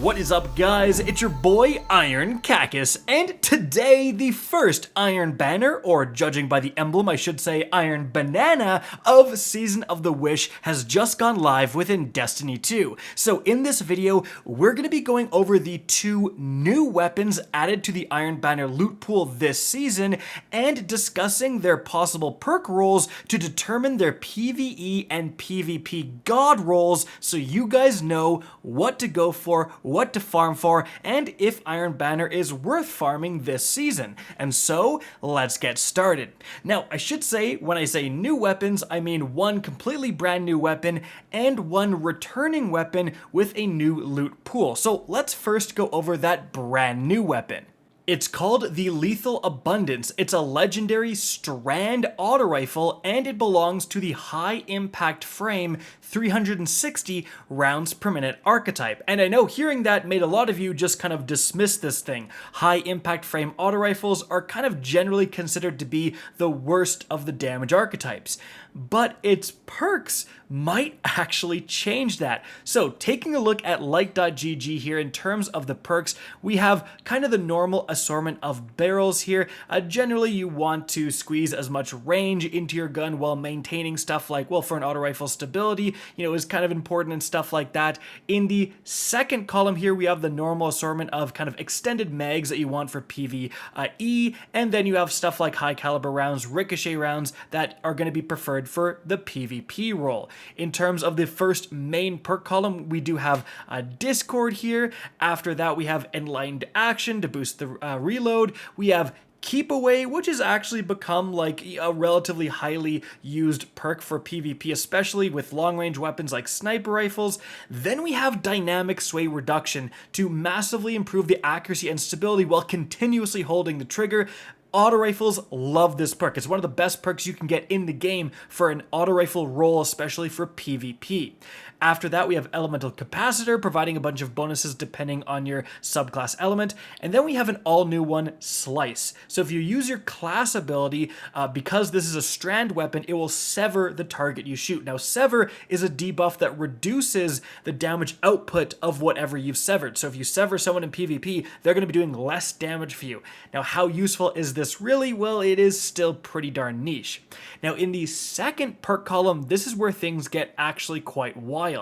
What is up, guys? It's your boy Iron Cactus, and today the first Iron Banner, or judging by the emblem I should say Iron Banana, of Season of the Wish has just gone live within Destiny 2. So in this video, we're going to be going over the two new weapons added to the Iron Banner loot pool this season, and discussing their possible perk rolls to determine their PvE and PvP god rolls, so you guys know what to go for, what to farm for, and if Iron Banner is worth farming this season. And so, let's get started. Now, I should say, when I say new weapons, I mean one completely brand new weapon and one returning weapon with a new loot pool. So let's first go over that brand new weapon. It's called the Lethal Abundance. It's a legendary Strand auto rifle, and it belongs to the high impact frame 360 rounds per minute archetype. And I know hearing that made a lot of you just kind of dismiss this thing. High impact frame auto rifles are kind of generally considered to be the worst of the damage archetypes. But its perks might actually change that. So taking a look at light.gg here in terms of the perks, we have kind of the normal assortment of barrels here. Generally you want to squeeze as much range into your gun while maintaining stuff like, well, for an auto rifle, stability, is kind of important and stuff like that. In the second column here, we have the normal assortment of kind of extended mags that you want for PvE, and then you have stuff like high caliber rounds, ricochet rounds that are going to be preferred for the PvP role. In terms of the first main perk column, we do have a Discord here. After that, we have Enlightened Action to boost the reload. We have Keep Away, which has actually become like a relatively highly used perk for PvP, especially with long-range weapons like sniper rifles. Then we have Dynamic Sway Reduction to massively improve the accuracy and stability while continuously holding the trigger. Auto rifles love this perk. It's one of the best perks you can get in the game for an auto rifle role, especially for PvP. After that, we have Elemental Capacitor, providing a bunch of bonuses depending on your subclass element. And then we have an all-new one, Slice. So if you use your class ability, because this is a strand weapon, it will sever the target you shoot. Now, Sever is a debuff that reduces the damage output of whatever you've severed. So if you sever someone in PvP, they're going to be doing less damage for you. Now, how useful is this really? Well, it is still pretty darn niche. Now, in the second perk column, this is where things get actually quite wild.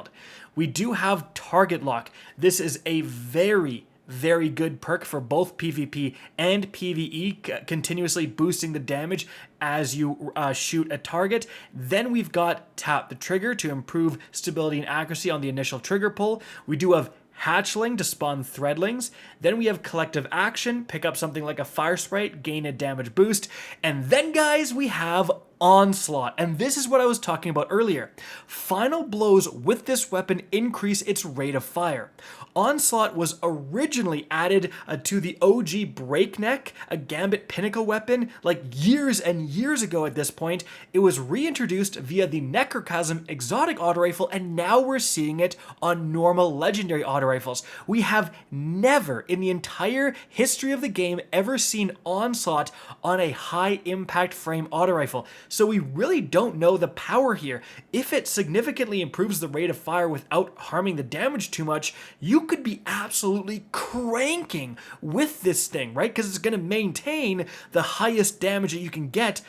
We do have Target Lock. This is a very good perk for both PvP and PvE, continuously boosting the damage as you shoot a target. Then we've got Tap the Trigger to improve stability and accuracy on the initial trigger pull. We do have Hatchling to spawn threadlings. Then we have Collective Action, pick up something like a Fire Sprite, gain a damage boost. And then, guys, we have Onslaught, and this is what I was talking about earlier. Final blows with this weapon increase its rate of fire. Onslaught was originally added to the OG Breakneck, a Gambit Pinnacle weapon, like years and years ago at this point. It was reintroduced via the Necrochasm exotic auto rifle, and now we're seeing it on normal legendary auto rifles. We have never in the entire history of the game ever seen Onslaught on a high impact frame auto rifle. So we really don't know the power here. If it significantly improves the rate of fire without harming the damage too much, you could be absolutely cranking with this thing, right? Because it's going to maintain the highest damage that you can get,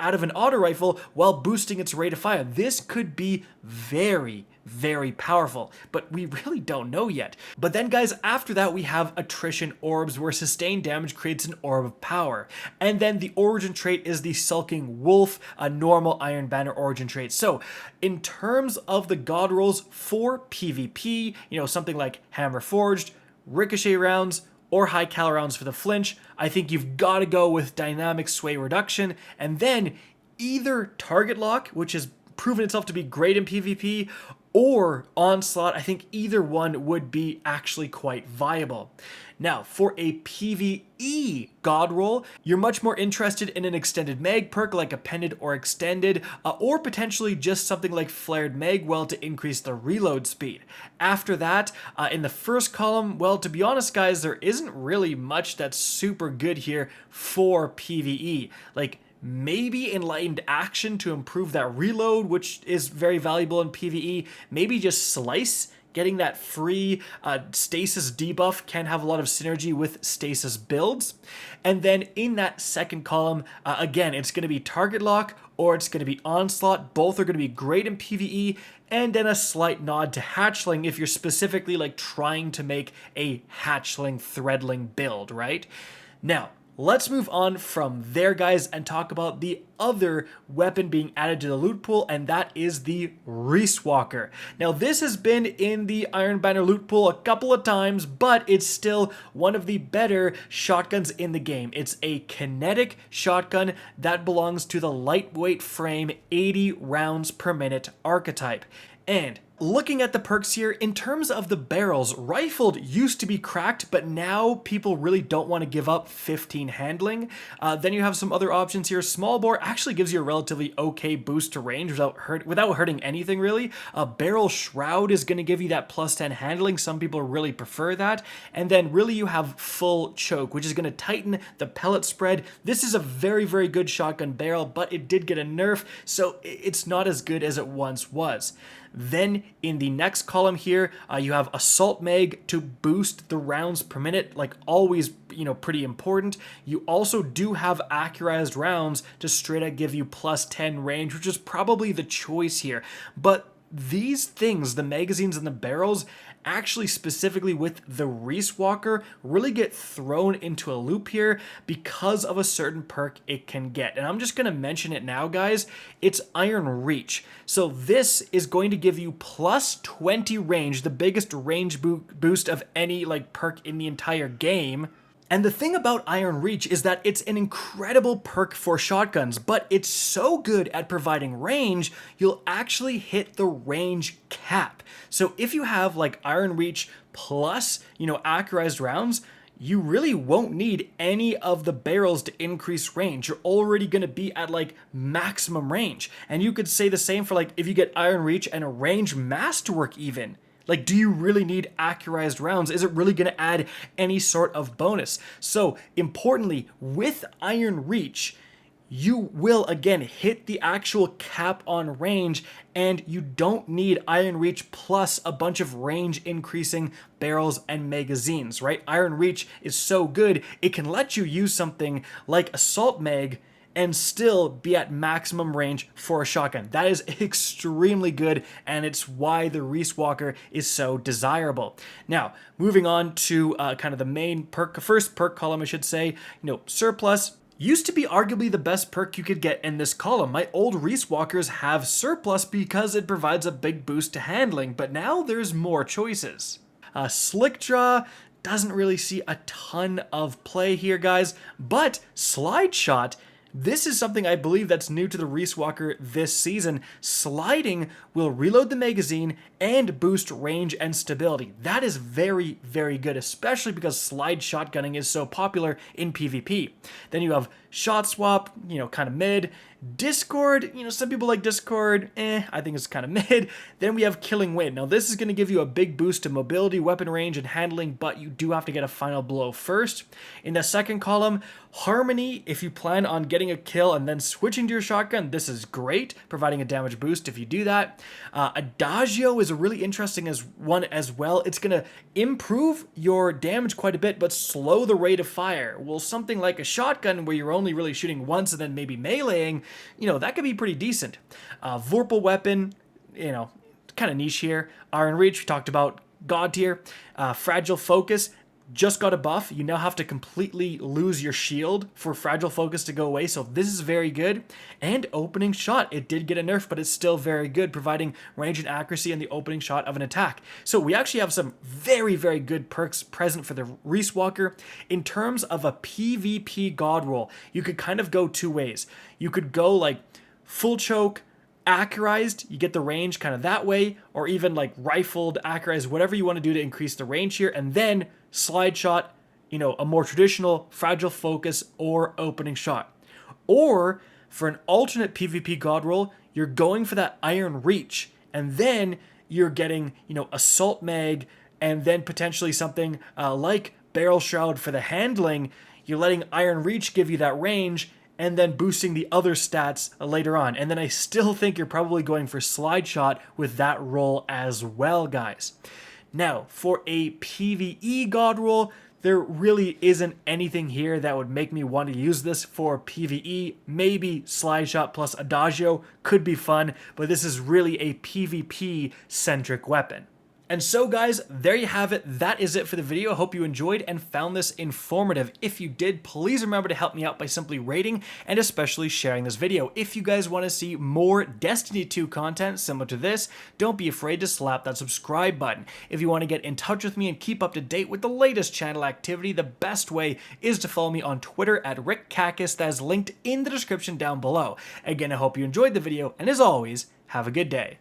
out of an auto rifle while boosting its rate of fire. This could be very powerful, but we really don't know yet. But then, guys, after that, we have Attrition Orbs, where sustained damage creates an orb of power. And then the origin trait is the Sulking Wolf, a normal Iron Banner origin trait. So in terms of the god rolls for PvP, something like Hammer Forged, Ricochet rounds, or high cal rounds for the flinch, I think you've got to go with Dynamic Sway Reduction, and then either Target Lock, which has proven itself to be great in PvP, or Onslaught. I think either one would be actually quite viable. Now, for a PvE god roll, you're much more interested in an extended mag perk like Appended or Extended, or potentially just something like Flared Magwell to increase the reload speed. After that, in the first column, well, to be honest, guys, there isn't really much that's super good here for PvE. Like, maybe Enlightened Action to improve that reload, which is very valuable in PvE. Maybe just Slice getting that free stasis debuff can have a lot of synergy with stasis builds. And then in that second column, again, it's going to be target lock or it's going to be onslaught. Both are going to be great in PvE, and then a slight nod to hatchling if you're specifically like trying to make a hatchling threadling build, right? Now, let's move on from there, guys, and talk about the other weapon being added to the loot pool, and that is the Reese Walker. Now, this has been in the Iron Banner loot pool a couple of times, but it's still one of the better shotguns in the game. It's a kinetic shotgun that belongs to the lightweight frame 80 rounds per minute archetype. And looking at the perks here, in terms of the barrels, rifled used to be cracked, but now people really don't want to give up 15 handling. Then you have some other options here. Small bore actually gives you a relatively okay boost to range without hurting anything really. Barrel shroud is going to give you that plus 10 handling. Some people really prefer that. And then really you have full choke, which is going to tighten the pellet spread. This is a very, very good shotgun barrel, but it did get a nerf, so it's not as good as it once was. Then in the next column here, you have Assault Mag to boost the rounds per minute, like always, pretty important. You also do have Accurized rounds to straight up give you plus 10 range, which is probably the choice here. But these things, the magazines and the barrels, actually specifically with the Reese Walker, really get thrown into a loop here because of a certain perk it can get. And I'm just going to mention it now, guys. It's Iron Reach. So this is going to give you plus 20 range, the biggest range boost of any perk in the entire game. And the thing about Iron Reach is that it's an incredible perk for shotguns, but it's so good at providing range, you'll actually hit the range cap. So if you have Iron Reach plus, accurized rounds, you really won't need any of the barrels to increase range. You're already going to be at maximum range. And you could say the same for if you get Iron Reach and a range masterwork even. Do you really need accurized rounds? Is it really going to add any sort of bonus? So, importantly, with Iron Reach, you will, again, hit the actual cap on range, and you don't need Iron Reach plus a bunch of range-increasing barrels and magazines, right? Iron Reach is so good, it can let you use something like Assault Mag and still be at maximum range for a shotgun. That is extremely good, and it's why the Reese Walker is so desirable. Now, moving on to kind of the main perk, first perk column, I should say, Surplus used to be arguably the best perk you could get in this column. My old Reese Walkers have Surplus because it provides a big boost to handling, but now there's more choices. Slick Draw doesn't really see a ton of play here, guys, but Slide Shot, this is something I believe that's new to the Reese Walker this season. Sliding will reload the magazine and boost range and stability. That is very, very good, especially because slide shotgunning is so popular in PvP. Then you have Shot Swap, kind of mid. Discord, some people like Discord, I think it's kind of mid. Then we have Killing Wind. Now this is going to give you a big boost to mobility, weapon range, and handling, but you do have to get a final blow first. In the second column, Harmony, if you plan on getting a kill and then switching to your shotgun, this is great, providing a damage boost if you do that. Adagio is a really interesting one as well. It's going to improve your damage quite a bit, but slow the rate of fire. Well, something like a shotgun where you're only really shooting once and then maybe meleeing, that could be pretty decent. Vorpal Weapon, kind of niche here. Iron Reach, we talked about God tier. Fragile Focus, just got a buff. You now have to completely lose your shield for Fragile Focus to go away, so this is very good. And Opening Shot, it did get a nerf, but it's still very good, providing range and accuracy in the opening shot of an attack. So we actually have some very, very good perks present for the Reese Walker. In terms of a PvP god roll, you could kind of go two ways. You could go full choke, accurized, you get the range kind of that way, or even rifled, accurized, whatever you want to do to increase the range here, and then slide shot, a more traditional Fragile Focus or Opening Shot. Or for an alternate PvP god roll, you're going for that Iron Reach, and then you're getting, Assault Mag, and then potentially something like Barrel Shroud for the handling. You're letting Iron Reach give you that range, and then boosting the other stats later on. And then I still think you're probably going for Slide Shot with that role as well, guys. Now, for a PvE god role, there really isn't anything here that would make me want to use this for PvE. Maybe Slide Shot plus Adagio could be fun, but this is really a PvP-centric weapon. And so guys, there you have it. That is it for the video. I hope you enjoyed and found this informative. If you did, please remember to help me out by simply rating and especially sharing this video. If you guys want to see more Destiny 2 content similar to this, don't be afraid to slap that subscribe button. If you want to get in touch with me and keep up to date with the latest channel activity, the best way is to follow me on Twitter at RickCacus. That is linked in the description down below. Again, I hope you enjoyed the video, and as always, have a good day.